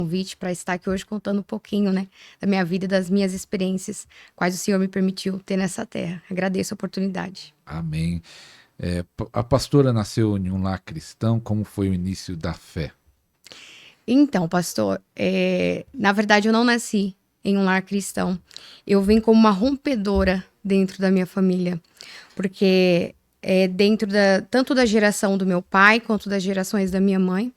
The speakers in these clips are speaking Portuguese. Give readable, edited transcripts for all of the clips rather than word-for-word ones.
Convite para estar aqui hoje contando um pouquinho, né, da minha vida e das minhas experiências, quais o Senhor me permitiu ter nessa terra. Agradeço a oportunidade. Amém. A pastora nasceu em um lar cristão, como foi o início da fé? Então, pastor, na verdade eu não nasci em um lar cristão. Eu vim como uma rompedora dentro da minha família, porque dentro tanto da geração do meu pai quanto das gerações da minha mãe,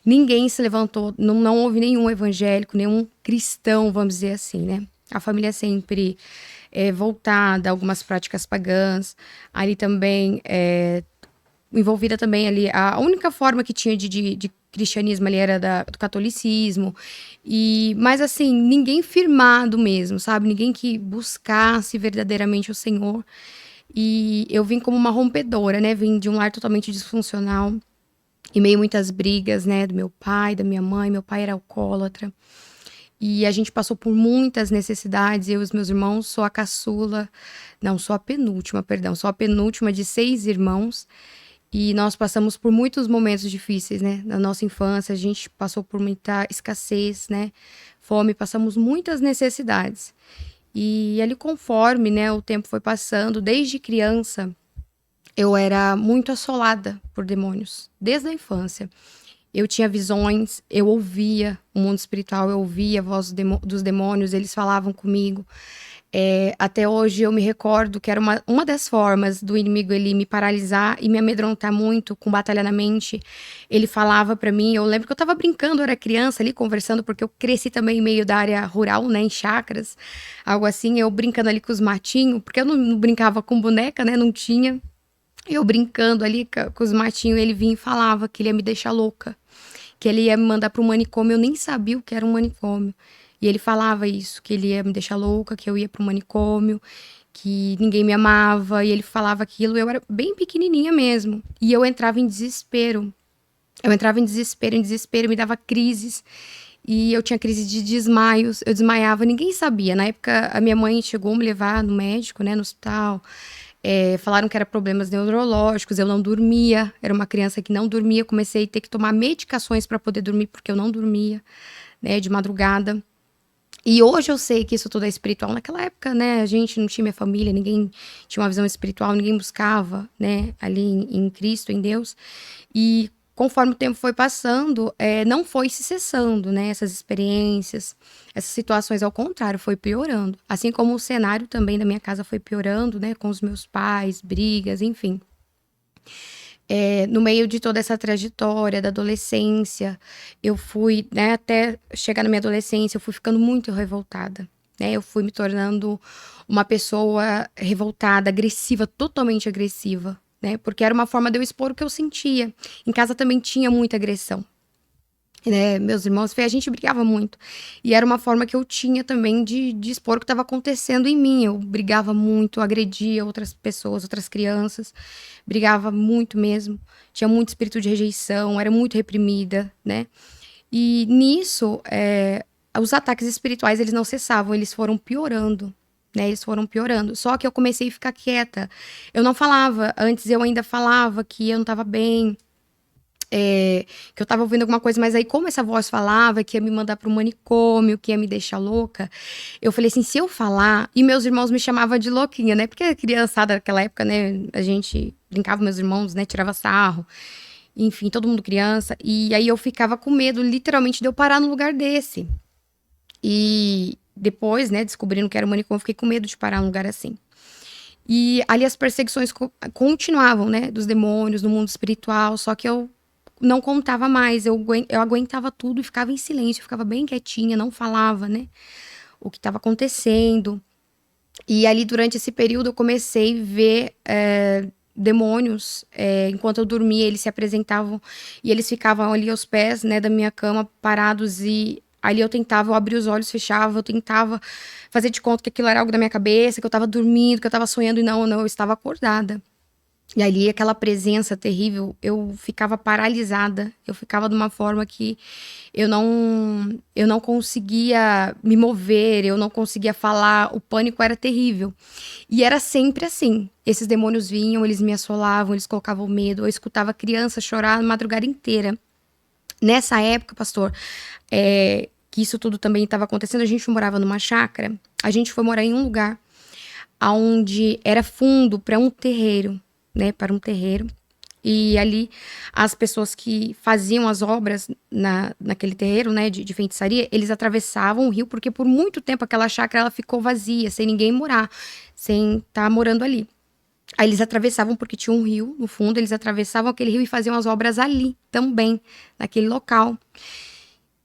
ninguém se levantou, não houve nenhum evangélico, nenhum cristão, vamos dizer assim, né? A família sempre voltada a algumas práticas pagãs, ali também envolvida também ali, a única forma que tinha de cristianismo ali era do catolicismo, mas assim, ninguém firmado mesmo, sabe? Ninguém que buscasse verdadeiramente o Senhor. E eu vim como uma rompedora, né? Vim de um lar totalmente disfuncional, em meio a muitas brigas, né? Do meu pai, da minha mãe. Meu pai era alcoólatra. E a gente passou por muitas necessidades, eu e os meus irmãos. Sou a caçula, não, sou a penúltima, perdão. Sou a penúltima de 6 irmãos. E nós passamos por muitos momentos difíceis, né? Na nossa infância, a gente passou por muita escassez, né? Fome, passamos muitas necessidades. E ali, conforme, né, o tempo foi passando, desde criança, eu era muito assolada por demônios, desde a infância. Eu tinha visões, eu ouvia o mundo espiritual, eu ouvia a voz dos demônios, eles falavam comigo. Até hoje eu me recordo que era uma das formas do inimigo ele me paralisar e me amedrontar muito com batalha na mente. Ele falava pra mim, eu lembro que eu tava brincando, eu era criança ali conversando, porque eu cresci também em meio da área rural, né, em chácaras, algo assim, eu brincando ali com os matinhos, porque eu não brincava com boneca, né, não tinha. Eu brincando ali com os matinhos, ele vinha e falava que ele ia me deixar louca, que ele ia me mandar para um manicômio. Eu nem sabia o que era um manicômio. E ele falava isso, que ele ia me deixar louca, que eu ia para um manicômio, que ninguém me amava. E ele falava aquilo, eu era bem pequenininha mesmo. E eu entrava em desespero. Eu entrava em desespero, me dava crises. E eu tinha crise de desmaios, eu desmaiava, ninguém sabia. Na época, a minha mãe chegou a me levar no médico, né, no hospital. Falaram que era problemas neurológicos, eu não dormia, era uma criança que não dormia, comecei a ter que tomar medicações para poder dormir, porque eu não dormia, né, de madrugada. E hoje eu sei que isso tudo é espiritual. Naquela época, né, a gente não tinha minha família, ninguém tinha uma visão espiritual, ninguém buscava, né, ali em Cristo, em Deus. E conforme o tempo foi passando, não foi se cessando, né, essas experiências, essas situações, ao contrário, foi piorando. Assim como o cenário também da minha casa foi piorando, né, com os meus pais, brigas, enfim. No meio de toda essa trajetória da adolescência, eu fui, né, até chegar na minha adolescência, eu fui ficando muito revoltada, né? Eu fui me tornando uma pessoa revoltada, agressiva, totalmente agressiva, né? Porque era uma forma de eu expor o que eu sentia. Em casa também tinha muita agressão, né? Meus irmãos, a gente brigava muito. E era uma forma que eu tinha também de expor o que estava acontecendo em mim. Eu brigava muito, agredia outras pessoas, outras crianças. Brigava muito mesmo. Tinha muito espírito de rejeição, era muito reprimida, né? E nisso, os ataques espirituais, eles não cessavam, eles foram piorando, né? Eles foram piorando. Só que eu comecei a ficar quieta. Eu não falava. Antes eu ainda falava que eu não estava bem, que eu tava ouvindo alguma coisa, mas aí como essa voz falava que ia me mandar pro manicômio, que ia me deixar louca, eu falei assim, se eu falar, e meus irmãos me chamavam de louquinha, né, porque a criançada naquela época, né, a gente brincava, meus irmãos, né, tirava sarro, enfim, todo mundo criança, e aí eu ficava com medo, literalmente, de eu parar num lugar desse. E depois, né, descobrindo que era um manicômio, eu fiquei com medo de parar num lugar assim. E ali as perseguições continuavam, né, dos demônios, no mundo espiritual, só que eu não contava mais, eu aguentava tudo e ficava em silêncio, ficava bem quietinha, não falava, né, o que estava acontecendo. E ali, durante esse período, eu comecei a ver demônios, enquanto eu dormia, eles se apresentavam e eles ficavam ali aos pés, né, da minha cama, parados, e ali eu abrir os olhos, fechava, eu tentava fazer de conta que aquilo era algo da minha cabeça, que eu estava dormindo, que eu estava sonhando, e não, eu estava acordada. E ali, aquela presença terrível, eu ficava paralisada, eu ficava de uma forma que eu não conseguia me mover, eu não conseguia falar, o pânico era terrível. E era sempre assim, esses demônios vinham, eles me assolavam, eles colocavam medo, eu escutava criança chorar a madrugada inteira, Nessa época, pastor, que isso tudo também estava acontecendo, a gente morava numa chácara, a gente foi morar em um lugar onde era fundo para um terreiro, né, para um terreiro. E ali, as pessoas que faziam as obras naquele terreiro, né, de feitiçaria, eles atravessavam o rio, porque por muito tempo aquela chácara ela ficou vazia, sem ninguém morar, sem estar morando ali. Aí eles atravessavam, porque tinha um rio no fundo, eles atravessavam aquele rio e faziam as obras ali também, naquele local.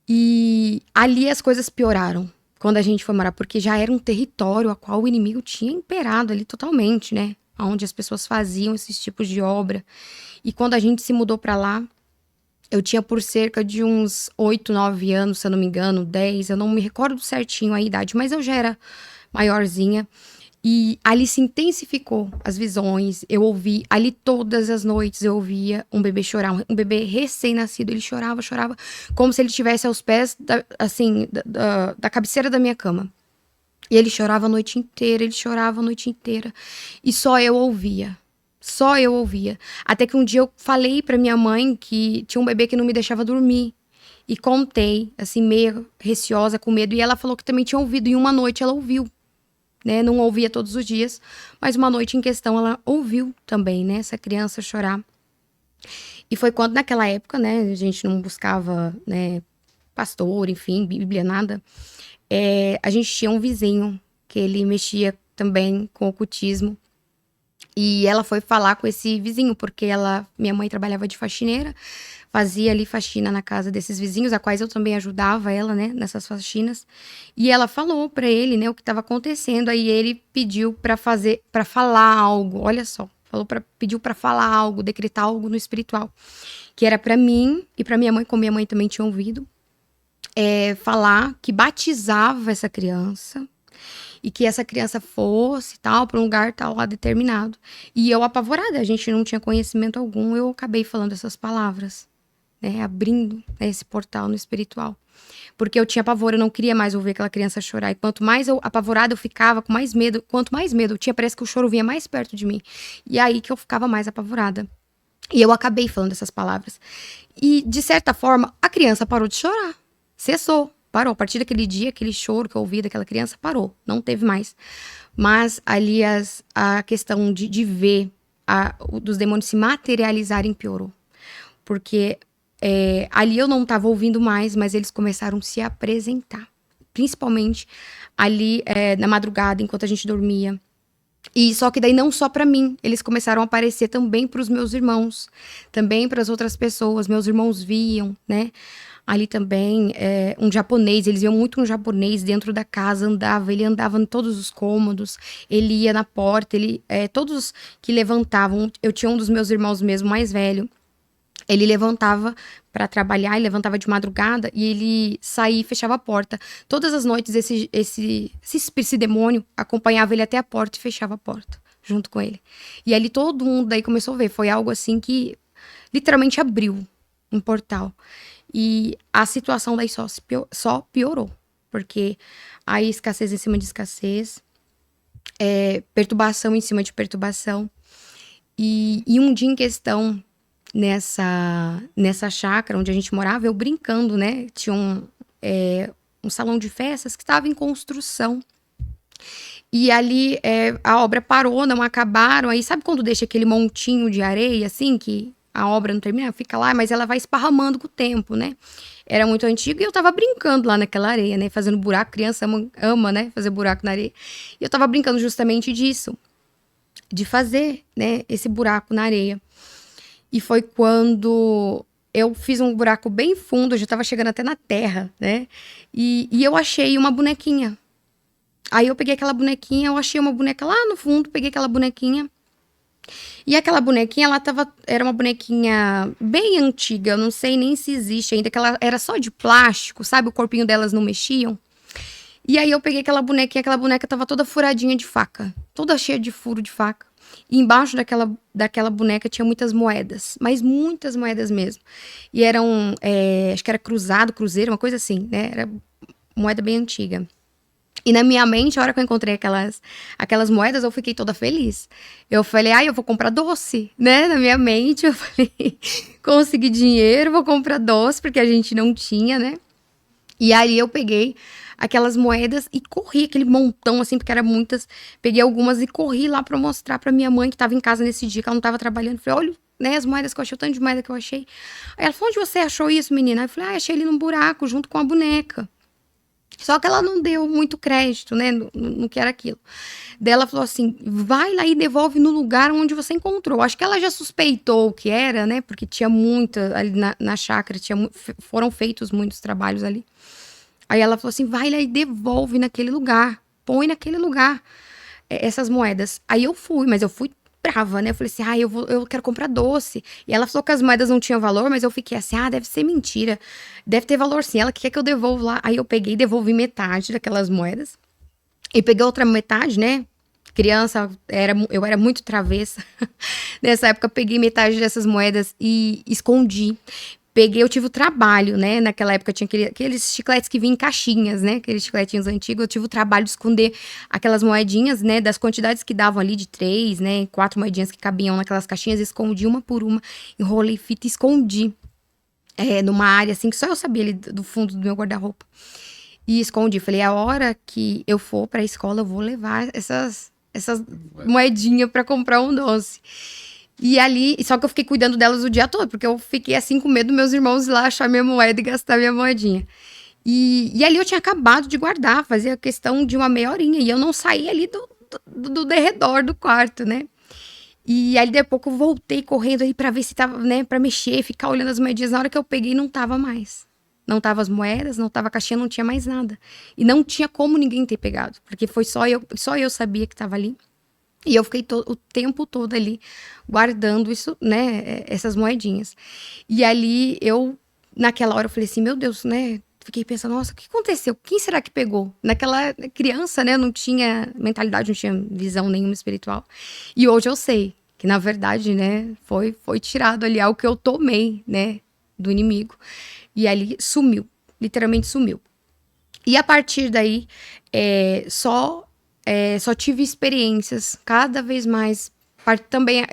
E ali as coisas pioraram quando a gente foi morar, porque já era um território a qual o inimigo tinha imperado ali totalmente, né? Onde as pessoas faziam esses tipos de obra. E quando a gente se mudou pra lá, eu tinha por cerca de uns 8, 9 anos, se eu não me engano, 10, eu não me recordo certinho a idade, mas eu já era maiorzinha. E ali se intensificou as visões, eu ouvi, ali todas as noites eu ouvia um bebê chorar, um bebê recém-nascido, ele chorava, como se ele estivesse aos pés, da cabeceira da minha cama. E ele chorava a noite inteira, e só eu ouvia. Até que um dia eu falei pra minha mãe que tinha um bebê que não me deixava dormir. E contei, assim, meio receosa, com medo. E ela falou que também tinha ouvido. E uma noite ela ouviu, né? Não ouvia todos os dias. Mas uma noite em questão ela ouviu também, né? Essa criança chorar. E foi quando naquela época, né? A gente não buscava, né? Pastor, enfim, Bíblia, nada. A gente tinha um vizinho que ele mexia também com ocultismo. E ela foi falar com esse vizinho, porque minha mãe trabalhava de faxineira, fazia ali faxina na casa desses vizinhos, a quais eu também ajudava ela, né, nessas faxinas. E ela falou pra ele, né, o que estava acontecendo. Aí ele pediu pra falar algo, olha só. Pediu pra falar algo, decretar algo no espiritual, que era pra mim e pra minha mãe, como minha mãe também tinha ouvido, falar que batizava essa criança e que essa criança fosse tal para um lugar tal lá determinado. E eu apavorada, a gente não tinha conhecimento algum, eu acabei falando essas palavras, né, abrindo, né, esse portal no espiritual. Porque eu tinha pavor, eu não queria mais ouvir aquela criança chorar. E quanto mais eu apavorada eu ficava, com mais medo, quanto mais medo eu tinha, parece que o choro vinha mais perto de mim. E aí que eu ficava mais apavorada. E eu acabei falando essas palavras. E, de certa forma, a criança parou de chorar. Cessou. Parou. A partir daquele dia, aquele choro que eu ouvi daquela criança, parou. Não teve mais. Mas ali a questão de ver dos demônios se materializarem piorou. Porque ali eu não estava ouvindo mais, mas eles começaram a se apresentar. Principalmente ali na madrugada, enquanto a gente dormia. E só que daí não só para mim, eles começaram a aparecer também para os meus irmãos, também para as outras pessoas. Meus irmãos viam, né? Ali também, um japonês, eles viam muito um japonês dentro da casa, ele andava em todos os cômodos, ele ia na porta, todos que levantavam, eu tinha um dos meus irmãos mesmo, mais velho, ele levantava para trabalhar, ele levantava de madrugada e ele saía e fechava a porta. Todas as noites esse demônio acompanhava ele até a porta e fechava a porta junto com ele. E ali todo mundo daí começou a ver, foi algo assim que literalmente abriu um portal. E a situação daí só piorou, porque aí escassez em cima de escassez, perturbação em cima de perturbação. E um dia em questão, nessa chácara onde a gente morava, eu brincando, né? Tinha um salão de festas que estava em construção. E ali a obra parou, não acabaram. Aí sabe quando deixa aquele montinho de areia, assim, que a obra não termina, fica lá, mas ela vai esparramando com o tempo, né? Era muito antigo e eu tava brincando lá naquela areia, né? Fazendo buraco, criança ama, né? Fazer buraco na areia. E eu tava brincando justamente disso, de fazer, né? Esse buraco na areia. E foi quando eu fiz um buraco bem fundo, eu já tava chegando até na terra, né? E eu achei uma bonequinha. Aí eu peguei aquela bonequinha, eu achei uma boneca lá no fundo, peguei aquela bonequinha. E aquela bonequinha, era uma bonequinha bem antiga, eu não sei nem se existe ainda, que ela era só de plástico, sabe? O corpinho delas não mexiam. E aí eu peguei aquela boneca tava toda furadinha de faca, toda cheia de furo de faca. E embaixo daquela boneca tinha muitas moedas, mas muitas moedas mesmo. E eram, acho que era cruzeiro, uma coisa assim, né? Era moeda bem antiga. E na minha mente, a hora que eu encontrei aquelas moedas, eu fiquei toda feliz. Eu falei, eu vou comprar doce, né? Na minha mente, eu falei, consegui dinheiro, vou comprar doce, porque a gente não tinha, né? E aí eu peguei aquelas moedas e corri, aquele montão, assim, porque eram muitas. Peguei algumas e corri lá pra mostrar pra minha mãe, que tava em casa nesse dia, que ela não tava trabalhando. Falei, olha, né, as moedas que eu achei, o tanto de moeda que eu achei. Aí ela falou, onde você achou isso, menina? Aí eu falei, achei ali num buraco, junto com a boneca. Só que ela não deu muito crédito, né, no que era aquilo. Daí ela falou assim, vai lá e devolve no lugar onde você encontrou. Acho que ela já suspeitou o que era, né, porque tinha muita ali na chácara, foram feitos muitos trabalhos ali. Aí ela falou assim, vai lá e devolve naquele lugar, põe naquele lugar essas moedas. Aí eu fui, mas eu fui brava, né? Eu falei assim, eu quero comprar doce. E ela falou que as moedas não tinham valor, mas eu fiquei assim, deve ser mentira. Deve ter valor sim. Ela quer que eu devolva lá. Aí eu peguei e devolvi metade daquelas moedas. E peguei outra metade, né? Criança, eu era muito travessa. Nessa época, peguei metade dessas moedas e escondi. Eu tive o trabalho, né? Naquela época tinha aqueles chicletes que vinham em caixinhas, né? Aqueles chicletinhos antigos. Eu tive o trabalho de esconder aquelas moedinhas, né? Das quantidades que davam ali de 3, né? 4 moedinhas que cabiam naquelas caixinhas. Escondi uma por uma, enrolei fita e escondi. Numa área assim que só eu sabia ali do fundo do meu guarda-roupa. E escondi. Falei, a hora que eu for pra escola, eu vou levar essas moedinhas pra comprar um doce. E ali, só que eu fiquei cuidando delas o dia todo, porque eu fiquei assim com medo dos meus irmãos ir lá achar minha moeda e gastar minha moedinha. E ali eu tinha acabado de guardar, fazia questão de uma meia horinha, e eu não saí ali do derredor do quarto, né? E aí, de pouco, eu voltei correndo aí pra ver se tava, né, pra mexer, ficar olhando as moedinhas. Na hora que eu peguei, não tava mais. Não tava as moedas, não tava a caixinha, não tinha mais nada. E não tinha como ninguém ter pegado, porque foi só eu sabia que tava ali. E eu fiquei o tempo todo ali guardando isso, né, essas moedinhas. E ali naquela hora eu falei assim, meu Deus, né? Fiquei pensando, nossa, o que aconteceu? Quem será que pegou? Naquela criança, né, não tinha mentalidade, não tinha visão nenhuma espiritual. E hoje eu sei que na verdade, né, foi tirado ali algo que eu tomei, né, do inimigo. E ali sumiu, literalmente sumiu. E a partir daí, só tive experiências cada vez mais. Também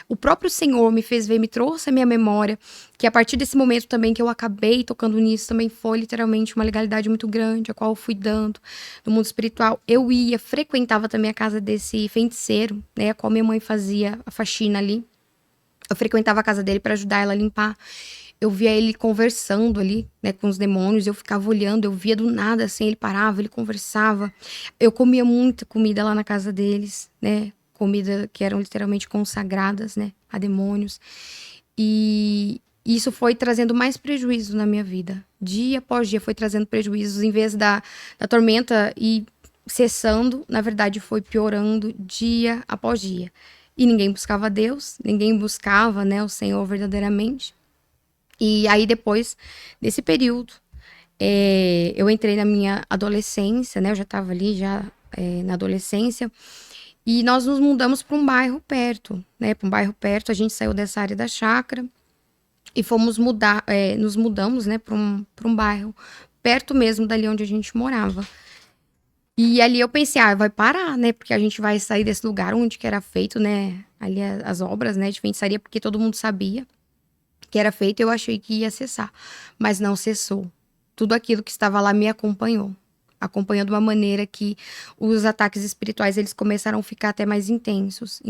o próprio Senhor me fez ver, me trouxe a minha memória, que a partir desse momento também que eu acabei tocando nisso, também foi literalmente uma legalidade muito grande, a qual eu fui dando no mundo espiritual. Eu frequentava também a casa desse feiticeiro, né, a qual minha mãe fazia a faxina ali. Eu frequentava a casa dele para ajudar ela a limpar. Eu via ele conversando ali, né, com os demônios, eu ficava olhando, eu via do nada, assim, ele parava, ele conversava. Eu comia muita comida lá na casa deles, né, comida que eram literalmente consagradas, né, a demônios. E isso foi trazendo mais prejuízo na minha vida. Dia após dia foi trazendo prejuízos, em vez da tormenta ir cessando, na verdade foi piorando dia após dia. E ninguém buscava Deus, ninguém buscava, né, o Senhor verdadeiramente. E aí, depois desse período, eu entrei na minha adolescência, né? Eu já estava ali, na adolescência. E nós nos mudamos para um bairro perto, né? Para um bairro perto, a gente saiu dessa área da chácara e nos mudamos, né? Para um bairro perto mesmo dali onde a gente morava. E ali eu pensei, vai parar, né? Porque a gente vai sair desse lugar onde que era feito, né? Ali as obras, né? De feitiçaria, porque todo mundo sabia que era feito, eu achei que ia cessar, mas não cessou. Tudo aquilo que estava lá me acompanhou de uma maneira que os ataques espirituais eles começaram a ficar até mais intensos.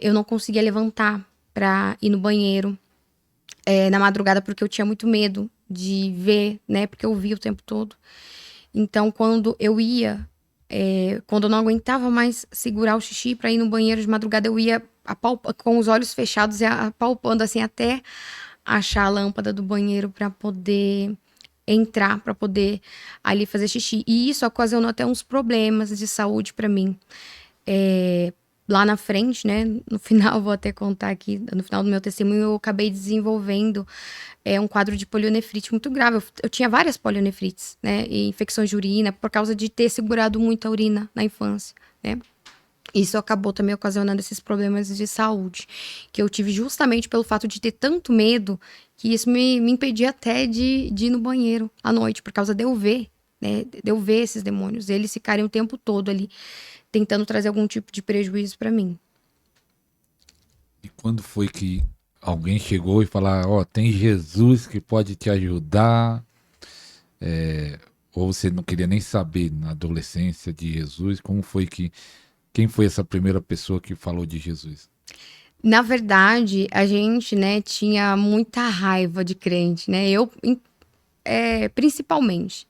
Eu não conseguia levantar para ir no banheiro na madrugada porque eu tinha muito medo de ver, né? Porque eu via o tempo todo. Então, quando eu ia, quando eu não aguentava mais segurar o xixi para ir no banheiro de madrugada, eu ia com os olhos fechados e apalpando assim até achar a lâmpada do banheiro para poder entrar, para poder ali fazer xixi. E isso ocasionou até uns problemas de saúde para mim. Lá na frente, né, no final, vou até contar aqui, no final do meu testemunho, eu acabei desenvolvendo um quadro de polionefrite muito grave. Eu tinha várias polionefrites, né, e infecções de urina, por causa de ter segurado muita urina na infância, né. Isso acabou também ocasionando esses problemas de saúde, que eu tive justamente pelo fato de ter tanto medo, que isso me impedia até de ir no banheiro à noite, por causa de eu ver, né? De eu ver esses demônios, eles ficarem o tempo todo ali tentando trazer algum tipo de prejuízo para mim. E quando foi que alguém chegou e falou, ó, tem Jesus que pode te ajudar? Ou você não queria nem saber na adolescência de Jesus? Como foi que... Quem foi essa primeira pessoa que falou de Jesus? Na verdade, a gente, né, tinha muita raiva de crente, né? Principalmente.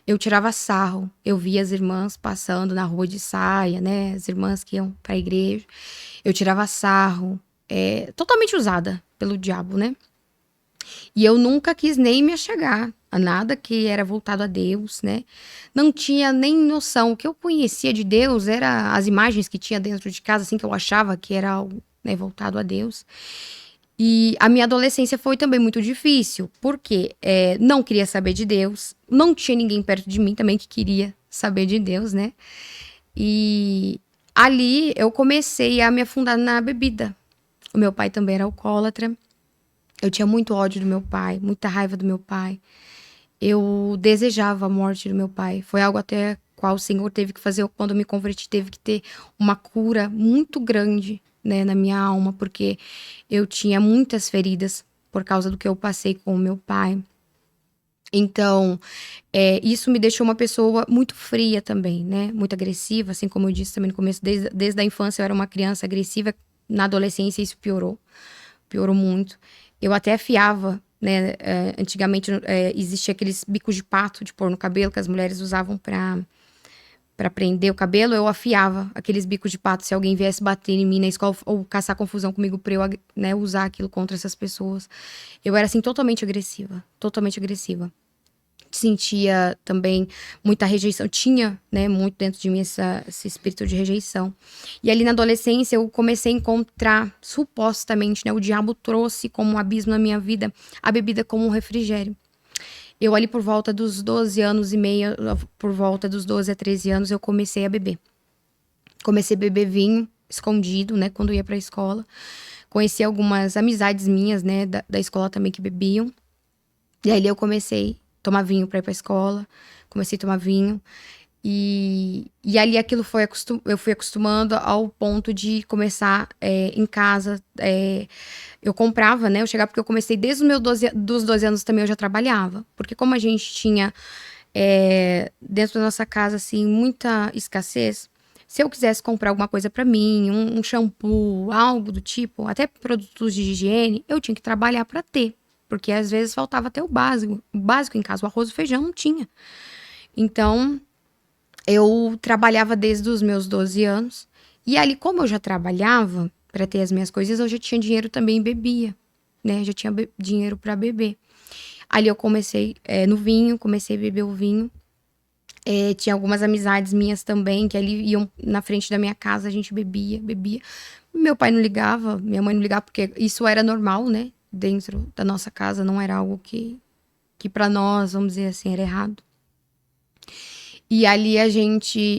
Eu tirava sarro. Eu via as irmãs passando na rua de saia, né? As irmãs que iam pra igreja. Eu tirava sarro. Totalmente usada pelo diabo, né? E eu nunca quis nem me achegar a nada que era voltado a Deus, né? Não tinha nem noção. O que eu conhecia de Deus era as imagens que tinha dentro de casa, assim, que eu achava que era algo, né, voltado a Deus. E a minha adolescência foi também muito difícil, porque não queria saber de Deus, não tinha ninguém perto de mim também que queria saber de Deus, né? E ali eu comecei a me afundar na bebida. O meu pai também era alcoólatra. Eu tinha muito ódio do meu pai, muita raiva do meu pai. Eu desejava a morte do meu pai. Foi algo até qual o Senhor teve que fazer, quando eu me converti, teve que ter uma cura muito grande, né, na minha alma, porque eu tinha muitas feridas por causa do que eu passei com o meu pai. Então, isso me deixou uma pessoa muito fria também, né? Muito agressiva, assim como eu disse também no começo, desde a infância eu era uma criança agressiva. Na adolescência isso piorou muito. Eu até afiava, né? Antigamente existia aqueles bicos de pato de pôr no cabelo que as mulheres usavam para prender o cabelo. Eu afiava aqueles bicos de pato se alguém viesse bater em mim na escola ou caçar confusão comigo pra eu, né, usar aquilo contra essas pessoas. Eu era assim totalmente agressiva, totalmente agressiva. Sentia também muita rejeição, tinha, né, muito dentro de mim esse espírito de rejeição. E ali na adolescência eu comecei a encontrar, supostamente, né, o diabo trouxe como um abismo na minha vida a bebida como um refrigério. Eu ali por volta dos 12 anos e meio, por volta dos 12 a 13 anos, eu comecei a beber. Comecei a beber vinho, escondido, né, quando eu ia pra escola. Conheci algumas amizades minhas, né, da escola também que bebiam. E aí eu comecei a tomar vinho pra ir pra escola. Comecei a tomar vinho. E ali aquilo eu fui acostumando ao ponto de começar em casa. Eu comprava, né? Eu chegava porque eu comecei desde os meus 12 anos também eu já trabalhava. Porque como a gente tinha dentro da nossa casa, assim, muita escassez, se eu quisesse comprar alguma coisa pra mim, um shampoo, algo do tipo, até produtos de higiene, eu tinha que trabalhar pra ter. Porque às vezes faltava até o básico em casa, o arroz e o feijão não tinha. Então, eu trabalhava desde os meus 12 anos. E ali, como eu já trabalhava para ter as minhas coisas, eu já tinha dinheiro também e bebia, né? Já tinha dinheiro para beber. Ali eu comecei no vinho, comecei a beber o vinho. Tinha algumas amizades minhas também, que ali iam na frente da minha casa, a gente bebia. Meu pai não ligava, minha mãe não ligava, porque isso era normal, né? Dentro da nossa casa, não era algo que para nós, vamos dizer assim, era errado. E ali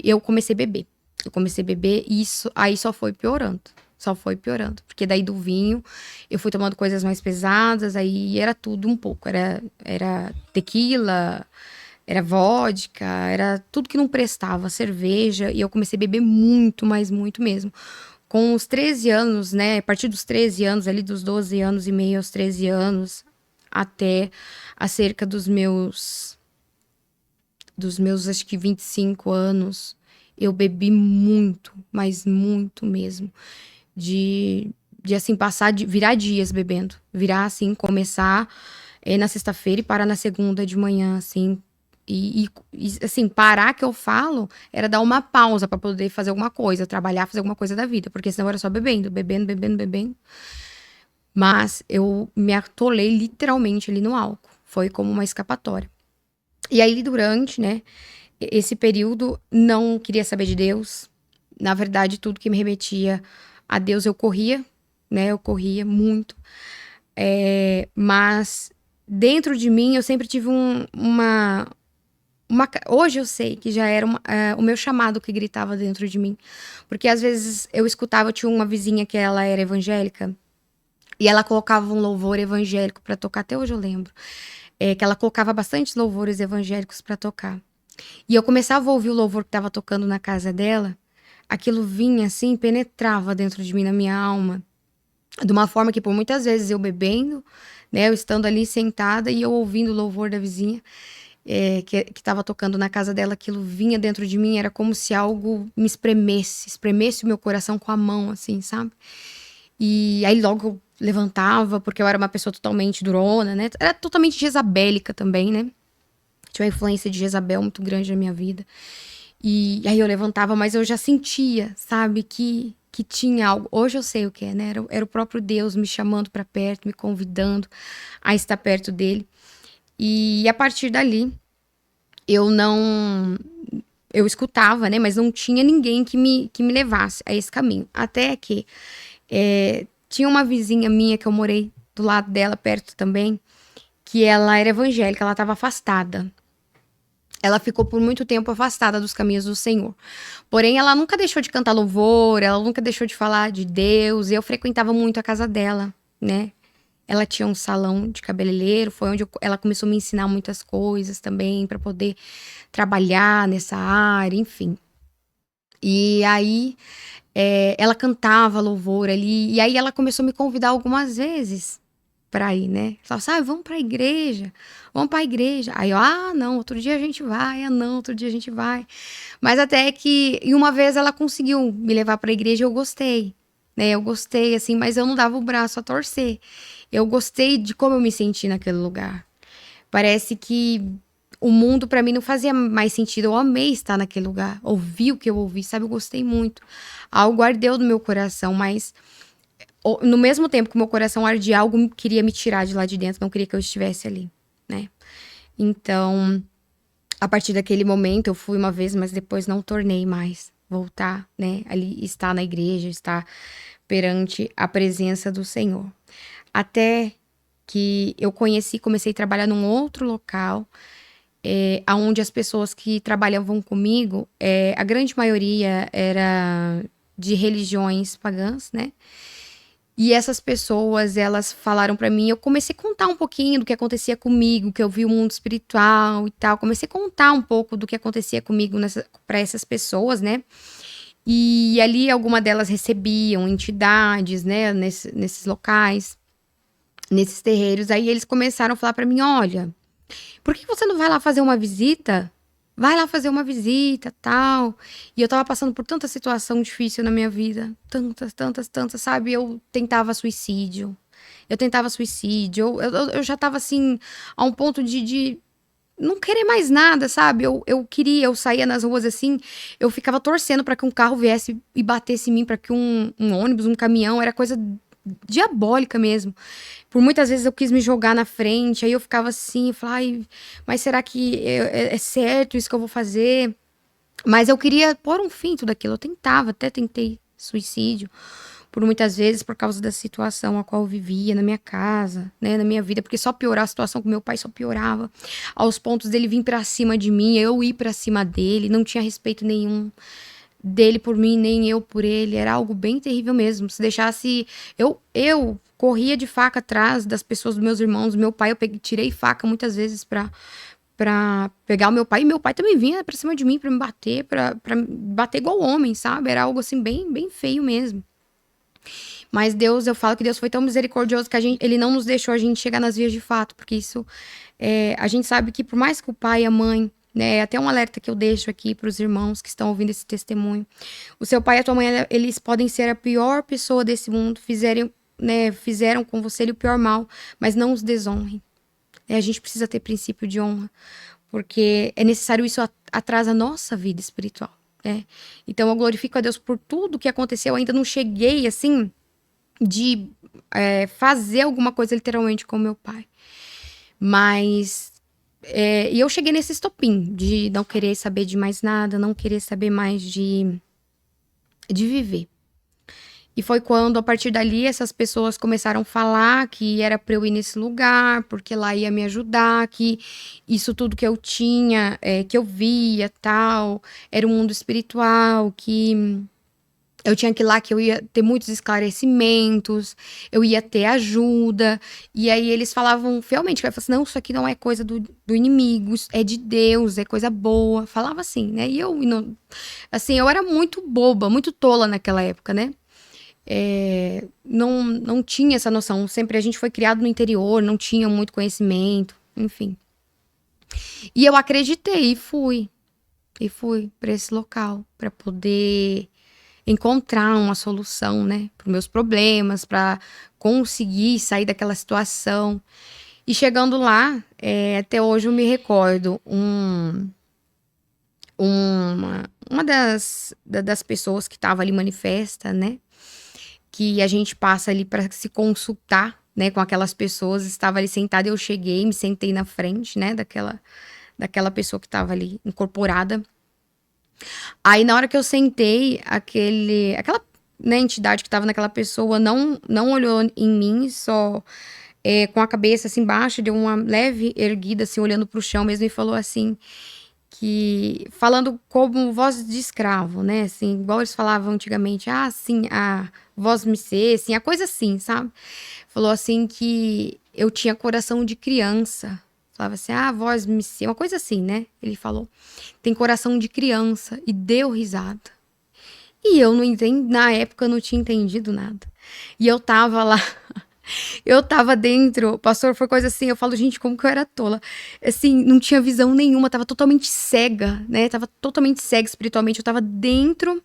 eu comecei a beber. Eu comecei a beber e isso aí só foi piorando. Só foi piorando. Porque daí do vinho, eu fui tomando coisas mais pesadas, aí era tudo um pouco. Era tequila, era vodka, era tudo que não prestava, cerveja. E eu comecei a beber muito, mas muito mesmo. Com os 13 anos, né? A partir dos 13 anos, ali dos 12 anos e meio aos 13 anos, até acerca dos meus acho que 25 anos, eu bebi muito, mas muito mesmo. De assim, virar dias bebendo. Virar, assim, começar na sexta-feira e parar na segunda de manhã, assim. E, assim, parar que eu falo era dar uma pausa pra poder fazer alguma coisa, trabalhar, fazer alguma coisa da vida, porque senão era só bebendo, bebendo, bebendo, bebendo. Mas eu me atolei literalmente ali no álcool. Foi como uma escapatória. E aí, durante, né, esse período, não queria saber de Deus. Na verdade, tudo que me remetia a Deus, eu corria, né? Eu corria muito. Mas dentro de mim, eu sempre tive hoje eu sei que já era o meu chamado que gritava dentro de mim. Porque às vezes eu tinha uma vizinha que ela era evangélica. E ela colocava um louvor evangélico pra tocar, até hoje eu lembro. Que ela colocava bastante louvores evangélicos pra tocar. E eu começava a ouvir o louvor que estava tocando na casa dela, aquilo vinha assim, penetrava dentro de mim, na minha alma, de uma forma que por muitas vezes eu bebendo, né, eu estando ali sentada e eu ouvindo o louvor da vizinha, que estava tocando na casa dela, aquilo vinha dentro de mim, era como se algo me espremesse o meu coração com a mão, assim, sabe? E aí logo eu levantava, porque eu era uma pessoa totalmente durona, né? Era totalmente jezabélica também, né? Tinha uma influência de Jezabel muito grande na minha vida. E aí eu levantava, mas eu já sentia, sabe, que tinha algo. Hoje eu sei o que é, né? Era o próprio Deus me chamando para perto, me convidando a estar perto dele. E a partir dali, eu não. Eu escutava, né? Mas não tinha ninguém que me levasse a esse caminho. Até que tinha uma vizinha minha que eu morei do lado dela, perto também, que ela era evangélica, ela estava afastada. Ela ficou por muito tempo afastada dos caminhos do Senhor. Porém, ela nunca deixou de cantar louvor, ela nunca deixou de falar de Deus. Eu frequentava muito a casa dela, né? Ela tinha um salão de cabeleireiro, foi onde ela começou a me ensinar muitas coisas também para poder trabalhar nessa área, enfim. E aí ela cantava louvor ali, e aí ela começou a me convidar algumas vezes pra ir, né? Falava assim, vamos pra igreja. Aí eu, não, outro dia a gente vai, não, outro dia a gente vai. Mas até que, e uma vez ela conseguiu me levar pra igreja e eu gostei, né? Eu gostei, assim, mas eu não dava o braço a torcer. Eu gostei de como eu me senti naquele lugar. Parece que o mundo pra mim não fazia mais sentido. Eu amei estar naquele lugar, ouvi o que eu ouvi, sabe? Eu gostei muito. Algo ardeu no meu coração, mas no mesmo tempo que o meu coração ardia, algo queria me tirar de lá de dentro, não queria que eu estivesse ali, né? Então, a partir daquele momento, eu fui uma vez, mas depois não tornei mais voltar, né? Ali, estar na igreja, estar perante a presença do Senhor. Até que eu comecei a trabalhar num outro local, onde as pessoas que trabalhavam comigo, a grande maioria era de religiões pagãs, né? E essas pessoas, elas falaram pra mim, eu comecei a contar um pouquinho do que acontecia comigo, que eu vi o mundo espiritual e tal. Comecei a contar um pouco do que acontecia comigo pra essas pessoas, né? E ali alguma delas recebiam entidades, né, nesses locais, nesses terreiros. Aí eles começaram a falar pra mim, olha, por que você não vai lá fazer uma visita? Vai lá fazer uma visita, tal. E eu tava passando por tanta situação difícil na minha vida. Tantas, sabe? Eu tentava suicídio. Eu já tava assim, a um ponto de não querer mais nada, sabe? Eu saía nas ruas assim, eu ficava torcendo pra que um carro viesse e batesse em mim, pra que um ônibus, um caminhão, era coisa diabólica mesmo. Por muitas vezes eu quis me jogar na frente, aí eu ficava assim, falava, ai, mas será que é certo isso que eu vou fazer? Mas eu queria pôr um fim em tudo aquilo. Até tentei suicídio por muitas vezes por causa da situação a qual eu vivia na minha casa, né, na minha vida, porque só piorava a situação com meu pai, só piorava, aos pontos dele vir pra cima de mim, eu ir pra cima dele, não tinha respeito nenhum dele por mim, nem eu por ele, era algo bem terrível mesmo. Se deixasse, eu corria de faca atrás das pessoas, dos meus irmãos, meu pai, tirei faca muitas vezes pra pegar o meu pai, e meu pai também vinha pra cima de mim pra me bater, pra me bater igual homem, sabe? Era algo assim bem, bem feio mesmo. Mas Deus, eu falo que Deus foi tão misericordioso que ele não nos deixou a gente chegar nas vias de fato, porque isso, a gente sabe que por mais que o pai e a mãe, né, até um alerta que eu deixo aqui para os irmãos que estão ouvindo esse testemunho, o seu pai e a tua mãe, eles podem ser a pior pessoa desse mundo, fizeram com você o pior mal, mas não os desonrem. A gente precisa ter princípio de honra, porque é necessário, isso atrasa a nossa vida espiritual. Então eu glorifico a Deus por tudo que aconteceu. Eu ainda não cheguei assim de fazer alguma coisa literalmente com meu pai, mas e eu cheguei nesse estopim de não querer saber de mais nada, não querer saber mais de viver. E foi quando, a partir dali, essas pessoas começaram a falar que era pra eu ir nesse lugar, porque lá ia me ajudar, que isso tudo que eu tinha, que eu via, tal, era um mundo espiritual, que Eu tinha que ir lá que eu ia ter muitos esclarecimentos, eu ia ter ajuda. E aí eles falavam fielmente, eu falava assim, não, isso aqui não é coisa do inimigo, isso é de Deus, é coisa boa. Falava assim, né? E eu, não, assim, eu era muito boba, muito tola naquela época, né? Não tinha essa noção. Sempre a gente foi criado no interior, não tinha muito conhecimento, enfim. E eu acreditei e fui. E fui para esse local, para poder encontrar uma solução, né, para os meus problemas, para conseguir sair daquela situação. E chegando lá, até hoje eu me recordo, uma das pessoas que estava ali manifesta, né, que a gente passa ali para se consultar, né, com aquelas pessoas, estava ali sentada, eu cheguei, me sentei na frente, né, daquela pessoa que estava ali incorporada. Aí na hora que eu sentei, aquela, né, entidade que tava naquela pessoa não olhou em mim, só com a cabeça assim baixa, deu uma leve erguida assim, olhando pro chão mesmo e falou assim, falando como voz de escravo, né, assim, igual eles falavam antigamente, sim, a voz me ser, assim, a coisa assim, sabe? Falou assim que eu tinha coração de criança. Falava assim, voz me ser, uma coisa assim, né? Ele falou, tem coração de criança, e deu risada. E eu não entendi, na época eu não tinha entendido nada. E eu tava lá, eu tava dentro, pastor, foi coisa assim, eu falo, gente, como que eu era tola. Assim, não tinha visão nenhuma, tava totalmente cega, né? Tava totalmente cega espiritualmente, eu tava dentro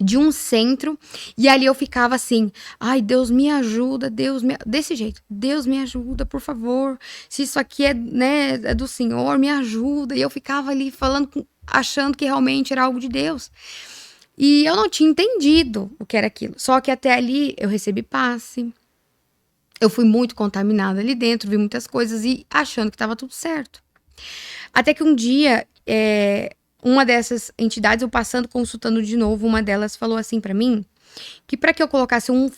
de um centro, e ali eu ficava assim, ai, Deus me ajuda, desse jeito, Deus me ajuda, por favor, se isso aqui é, né, é do Senhor, me ajuda, e eu ficava ali falando, achando que realmente era algo de Deus, e eu não tinha entendido o que era aquilo, só que até ali eu recebi passe, eu fui muito contaminada ali dentro, vi muitas coisas, e achando que estava tudo certo, até que um dia, uma dessas entidades, eu passando, consultando de novo, uma delas falou assim pra mim, que para que eu colocasse um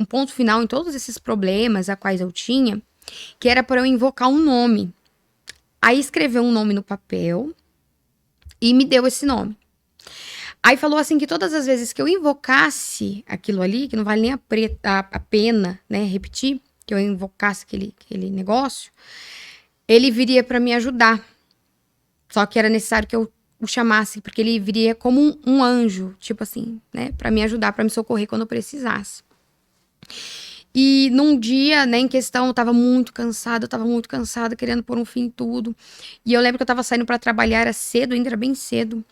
ponto final em todos esses problemas a quais eu tinha, que era para eu invocar um nome. Aí escreveu um nome no papel e me deu esse nome. Aí falou assim que todas as vezes que eu invocasse aquilo ali, que não vale nem a pena, né, repetir, que eu invocasse aquele negócio, ele viria para me ajudar. Só que era necessário que eu o chamasse, porque ele viria como um anjo, tipo assim, né, para me ajudar, para me socorrer quando eu precisasse. E num dia, né, em questão, eu tava muito cansada, querendo pôr um fim em tudo. E eu lembro que eu tava saindo para trabalhar, era cedo, ainda era bem cedo.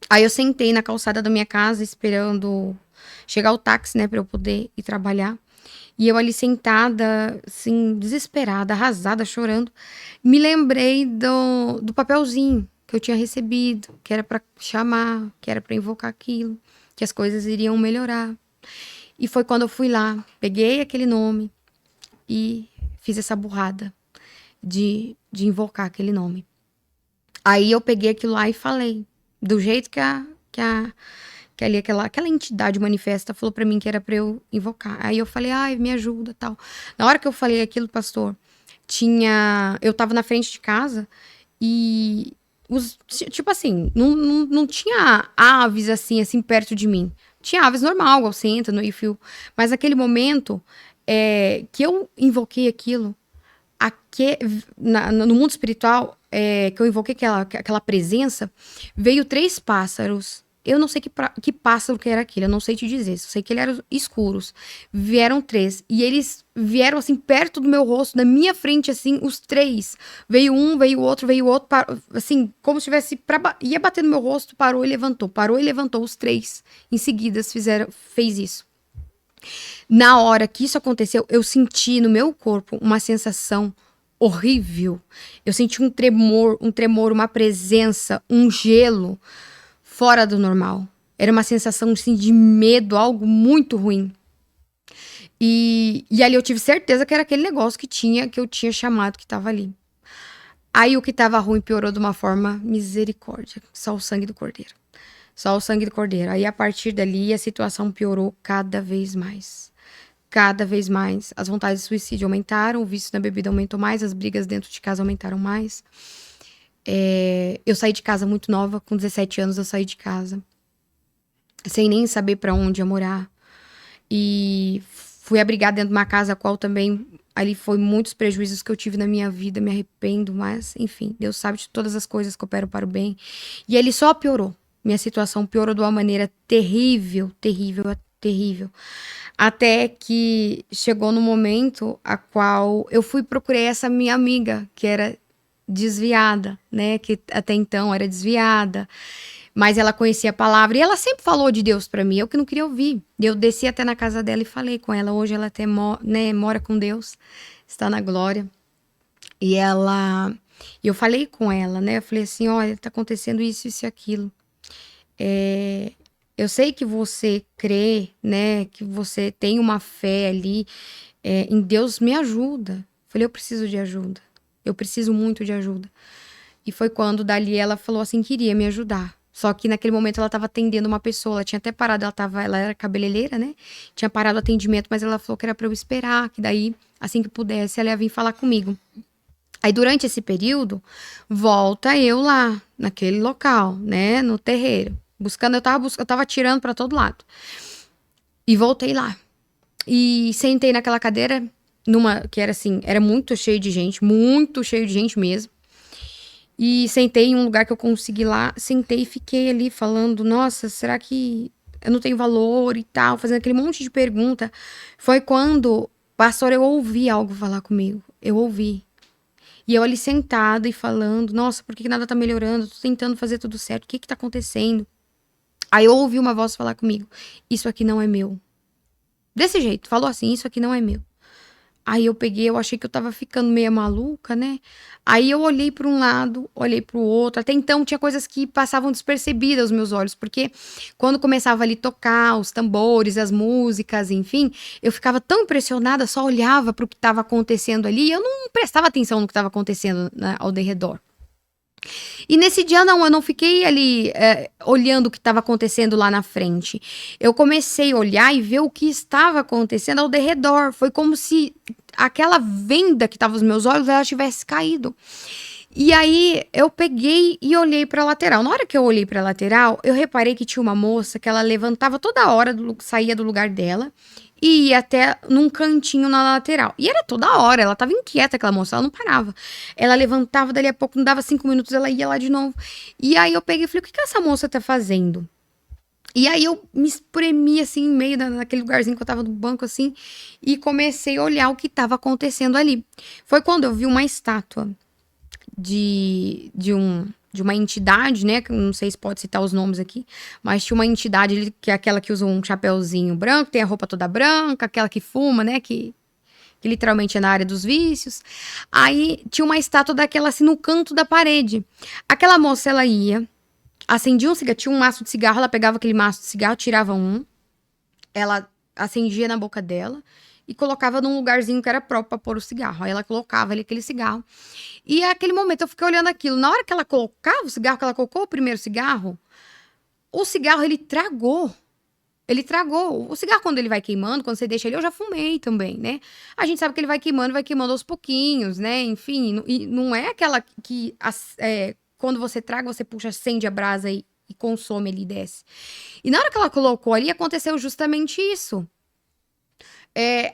Aí eu sentei na calçada da minha casa, esperando chegar o táxi, né, para eu poder ir trabalhar. E eu ali sentada, assim, desesperada, arrasada, chorando, me lembrei do papelzinho que eu tinha recebido, que era para chamar, que era para invocar aquilo, que as coisas iriam melhorar. E foi quando eu fui lá, peguei aquele nome e fiz essa burrada de invocar aquele nome. Aí eu peguei aquilo lá e falei, do jeito que ali aquela entidade manifesta falou pra mim que era pra eu invocar. Aí eu falei, ai, me ajuda, tal. Na hora que eu falei aquilo, pastor, eu tava na frente de casa e tipo assim, não tinha aves assim perto de mim. Tinha aves normal, igual senta no fio. Mas naquele momento que eu invoquei aquilo, no mundo espiritual, que eu invoquei aquela presença, veio 3 pássaros. Eu não sei que pássaro que era aquele, eu não sei te dizer, só sei que eles eram escuros. Vieram 3, e eles vieram assim, perto do meu rosto, na minha frente, assim, os 3. Veio um, veio outro, assim, como se tivesse, ia bater no meu rosto, parou e levantou, os 3, em seguida fez isso. Na hora que isso aconteceu, eu senti no meu corpo uma sensação horrível. Eu senti um tremor, uma presença, um gelo fora do normal. Era uma sensação assim, de medo, algo muito ruim. E ali eu tive certeza que era aquele negócio que eu tinha chamado, que estava ali. Aí o que estava ruim piorou de uma forma misericórdia. Só o sangue do cordeiro. Só o sangue do cordeiro. Aí a partir dali a situação piorou cada vez mais. Cada vez mais. As vontades de suicídio aumentaram, o vício na bebida aumentou mais, as brigas dentro de casa aumentaram mais. Eu saí de casa muito nova, com 17 anos eu saí de casa. sem nem saber para onde ia morar. E fui abrigada dentro de uma casa a qual também ali foi muitos prejuízos que eu tive na minha vida, me arrependo, mas enfim, Deus sabe de todas as coisas que operam para o bem. E ele só piorou. Minha situação piorou de uma maneira terrível, terrível, terrível. Até que chegou no momento a qual eu fui procurei essa minha amiga, que era desviada, né? Que até então era desviada. Mas ela conhecia a palavra e ela sempre falou de Deus pra mim, eu que não queria ouvir. Eu desci até na casa dela e falei com ela. Hoje ela até mora com Deus, está na glória. E eu falei com ela, né? Eu falei assim: olha, tá acontecendo isso, isso e aquilo. Eu sei que você crê, né? Que você tem uma fé ali em Deus, me ajuda. Eu falei: eu preciso de ajuda. Eu preciso muito de ajuda. E foi quando dali ela falou assim que iria me ajudar. Só que naquele momento ela estava atendendo uma pessoa, ela tinha até parado, ela era cabeleireira, né? Tinha parado o atendimento, mas ela falou que era para eu esperar, que daí, assim que pudesse, ela ia vir falar comigo. Aí durante esse período, volta eu lá, naquele local, né? No terreiro. Buscando, eu tava tirando para todo lado. E voltei lá. E sentei naquela cadeira, que era assim, era muito cheio de gente mesmo. E sentei em um lugar que eu consegui lá, sentei e fiquei ali falando: nossa, será que eu não tenho valor e tal, fazendo aquele monte de pergunta. Foi quando, pastor, eu ouvi algo falar comigo. Eu ouvi. E eu ali sentada e falando: nossa, por que nada tá melhorando? Tô tentando fazer tudo certo, o que tá acontecendo? Aí eu ouvi uma voz falar comigo: isso aqui não é meu. Desse jeito, falou assim: isso aqui não é meu. Aí eu achei que eu tava ficando meio maluca, né? Aí eu olhei para um lado, olhei para o outro. Até então tinha coisas que passavam despercebidas aos meus olhos, porque quando começava ali tocar os tambores, as músicas, enfim, eu ficava tão impressionada, só olhava para o que estava acontecendo ali, e eu não prestava atenção no que estava acontecendo, né, ao redor. E nesse dia, não, eu não fiquei ali olhando o que estava acontecendo lá na frente. Eu comecei a olhar e ver o que estava acontecendo ao redor. Foi como se aquela venda que estava nos meus olhos, ela tivesse caído. E aí eu peguei e olhei para a lateral. Na hora que eu olhei para a lateral, eu reparei que tinha uma moça que ela levantava toda hora, saía do lugar dela e ia até num cantinho na lateral. E era toda hora, ela tava inquieta, aquela moça, ela não parava. Ela levantava, dali a pouco, não dava 5 minutos, ela ia lá de novo. E aí eu peguei e falei: o que essa moça tá fazendo? E aí eu me espremi assim, em meio daquele lugarzinho que eu tava no banco assim, e comecei a olhar o que tava acontecendo ali. Foi quando eu vi uma estátua de uma entidade, né? Que eu não sei se pode citar os nomes aqui, mas tinha uma entidade que é aquela que usa um chapéuzinho branco, tem a roupa toda branca, aquela que fuma, né? Que literalmente é na área dos vícios. Aí tinha uma estátua daquela assim no canto da parede. Aquela moça, ela ia, acendia um cigarro, tinha um maço de cigarro, ela pegava aquele maço de cigarro, tirava um, ela acendia na boca dela e colocava num lugarzinho que era próprio pra pôr o cigarro. Aí ela colocava ali aquele cigarro. E naquele momento eu fiquei olhando aquilo. Na hora que ela colocava o cigarro, que ela colocou o primeiro cigarro, o cigarro, ele tragou. Ele tragou. O cigarro, quando ele vai queimando, quando você deixa ele, eu já fumei também, né? A gente sabe que ele vai queimando aos pouquinhos, né? Enfim, e não é aquela que quando você traga, você puxa, acende a brasa e consome ele e desce. E na hora que ela colocou ali, aconteceu justamente isso.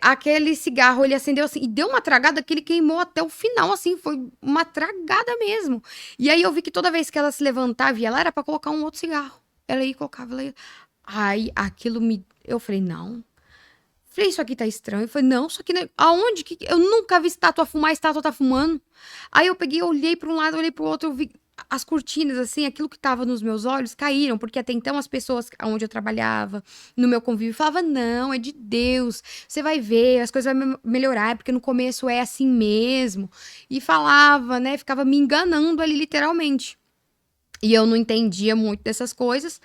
Aquele cigarro, ele acendeu assim, e deu uma tragada que ele queimou até o final, assim, foi uma tragada mesmo. E aí eu vi que toda vez que ela se levantava e ela era pra colocar um outro cigarro. Ela ia e colocava, ela ia... Aí aquilo eu falei: não. Falei: isso aqui tá estranho. Eu falei: não, isso aqui não é... Aonde que... Eu nunca vi estátua fumar, a estátua tá fumando. Aí eu peguei, olhei pra um lado, olhei pro outro, eu vi as cortinas, assim, aquilo que tava nos meus olhos caíram, porque até então as pessoas onde eu trabalhava, no meu convívio, falavam: não, é de Deus, você vai ver, as coisas vão melhorar, porque no começo é assim mesmo. E falava, né, ficava me enganando ali, literalmente. E eu não entendia muito dessas coisas.